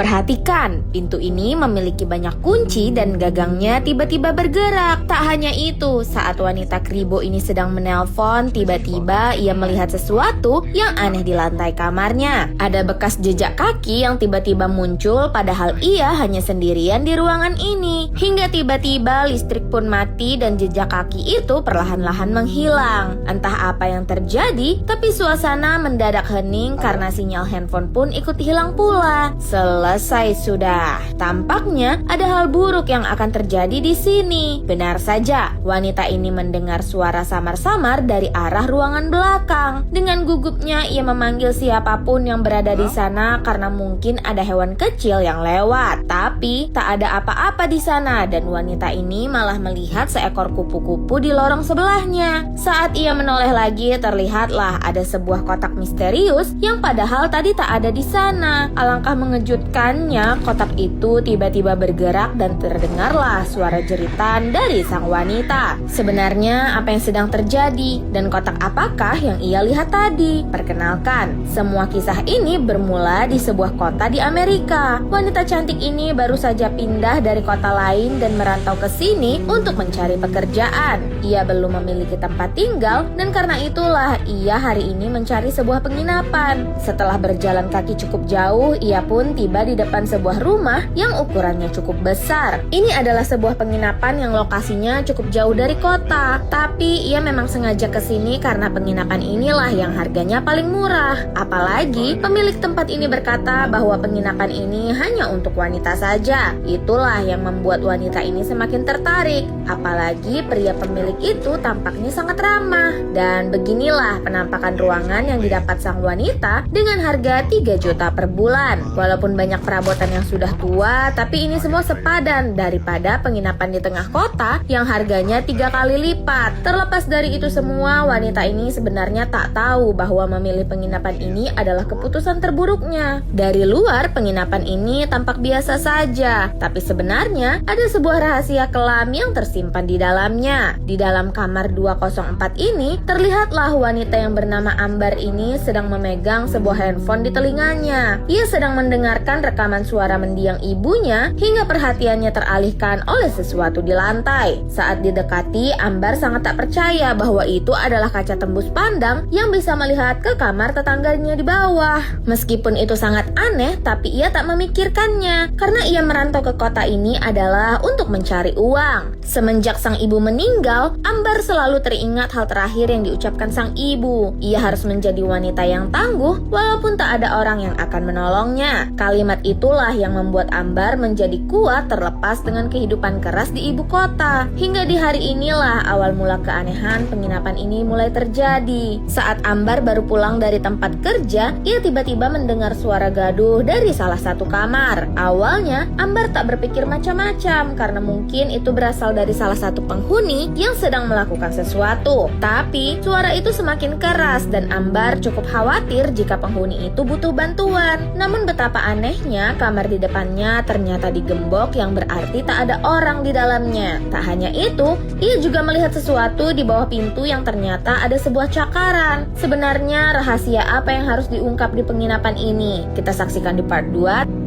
Perhatikan, pintu ini memiliki banyak kunci dan gagangnya tiba-tiba bergerak. Tak hanya itu, saat wanita kribo ini sedang menelpon, tiba-tiba ia melihat sesuatu yang aneh di lantai kamarnya. Ada bekas jejak kaki yang tiba-tiba muncul padahal ia hanya sendirian di ruangan ini. Hingga tiba-tiba listrik pun mati dan jejak kaki itu perlahan-lahan menghilang. Entah apa yang terjadi, tapi suasana mendadak hening karena sinyal handphone pun ikut hilang pula. Selesai sudah. Tampaknya ada hal buruk yang akan terjadi di sini. Benar saja, wanita ini mendengar suara samar-samar dari arah ruangan belakang. Dengan gugupnya ia memanggil siapapun yang berada di sana karena mungkin ada hewan kecil yang lewat. Tapi tak ada apa-apa di sana dan wanita ini malah melihat seekor kupu-kupu di lorong sebelahnya. Saat ia menoleh lagi, terlihatlah ada sebuah kotak misterius yang padahal tadi tak ada di sana. Alangkah mengejutkannya, kotak itu tiba-tiba bergerak dan terdengarlah suara jeritan dari sang wanita. Sebenarnya apa yang sedang terjadi dan kotak apakah yang ia lihat tadi? Perkenalkan, semua kisah ini bermula di sebuah kota di Amerika. Wanita cantik ini baru saja pindah dari kota lain dan merantau ke sini untuk mencari pekerjaan. Ia belum memiliki tempat tinggal dan karena itulah ia hari ini mencari sebuah penginapan. Setelah berjalan kaki cukup jauh, ia pun tiba di depan sebuah rumah yang ukurannya cukup besar. Ini adalah sebuah penginapan yang lokasinya cukup jauh dari kota. Tapi ia memang sengaja ke sini karena penginapan inilah yang harganya paling murah. Apalagi pemilik tempat ini berkata bahwa penginapan ini hanya untuk wanita saja. Itulah yang membuat wanita ini semakin tertarik. Apalagi pria pemilik itu tampaknya sangat ramah. Dan beginilah penampakan ruangan yang didapat sang wanita dengan harga 3 juta per bulan. Walaupun banyak perabotan yang sudah tua, tapi ini semua sepadan daripada penginapan di tengah kota yang harganya 3 kali lipat. Terlepas dari itu semua, wanita ini sebenarnya tak tahu bahwa memilih penginapan ini adalah keputusan terburuknya. Dari luar, penginapan ini tampak biasa saja, tapi sebenarnya ada sebuah rahasia kelam yang tersimpan di dalamnya. Di dalam kamar 204 ini, terlihatlah wanita yang bernama Ambar ini sedang memegang sebuah handphone di telinganya. Ia sedang mendengarkan rekaman suara mendiang ibunya hingga perhatiannya teralihkan oleh sesuatu di lantai. Saat didekati, Ambar sangat tak percaya bahwa itu adalah kaca tembus pandang yang bisa melihat ke kamar tetangganya di bawah. Meskipun itu sangat aneh, tapi ia tak memikirkannya karena ia merantau ke kota ini adalah untuk mencari uang. Semenjak sang ibu meninggal, Ambar selalu teringat hal terakhir yang diucapkan sang ibu. Ia harus menjadi wanita yang tangguh walaupun tak ada orang yang akan menolongnya. Kalimat itulah yang membuat Ambar menjadi kuat terlepas dengan kehidupan keras di ibu kota. Hingga di hari inilah awal mula keanehan penginapan ini mulai terjadi. Saat Ambar baru pulang dari tempat kerja, ia tiba-tiba mendengar suara gaduh dari salah satu kamar. Awalnya, Ambar tak berpikir macam-macam karena mungkin itu berasal dari salah satu penghuni yang sedang melakukan sesuatu. Tapi, suara itu semakin keras dan Ambar cukup khawatir jika penghuni itu butuh bantuan. Namun betapa anehnya, kamar di depannya ternyata digembok yang berarti tak ada orang di dalamnya. Tak hanya itu, ia juga melihat sesuatu di bawah pintu yang ternyata ada sebuah cakaran. Sebenarnya rahasia apa yang harus diungkap di penginapan ini? Kita saksikan di part 2.